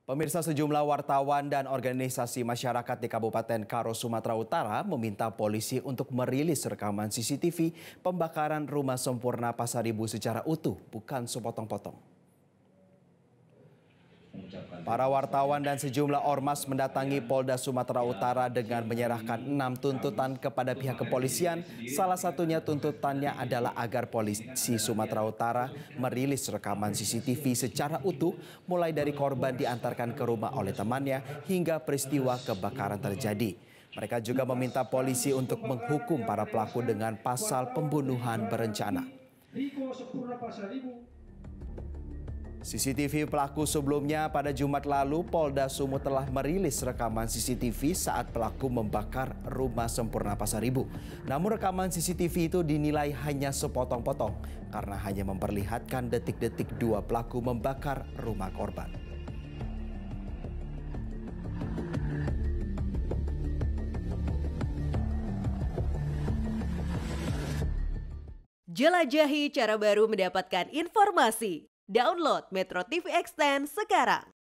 Pemirsa, sejumlah wartawan dan organisasi masyarakat di Kabupaten Karo, Sumatera Utara meminta polisi untuk merilis rekaman CCTV pembakaran rumah Sempurna Pasaribu secara utuh, bukan sepotong-potong. Para wartawan dan sejumlah ormas mendatangi Polda Sumatera Utara dengan menyerahkan 6 tuntutan kepada pihak kepolisian. Salah satunya tuntutannya adalah agar polisi Sumatera Utara merilis rekaman CCTV secara utuh, mulai dari korban diantarkan ke rumah oleh temannya hingga peristiwa kebakaran terjadi. Mereka juga meminta polisi untuk menghukum para pelaku dengan pasal pembunuhan berencana. CCTV pelaku sebelumnya pada Jumat lalu, Polda Sumut telah merilis rekaman CCTV saat pelaku membakar rumah Sempurna Pasaribu. Namun rekaman CCTV itu dinilai hanya sepotong-potong karena hanya memperlihatkan detik-detik dua pelaku membakar rumah korban. Jelajahi cara baru mendapatkan informasi. Download Metro TV Extend sekarang.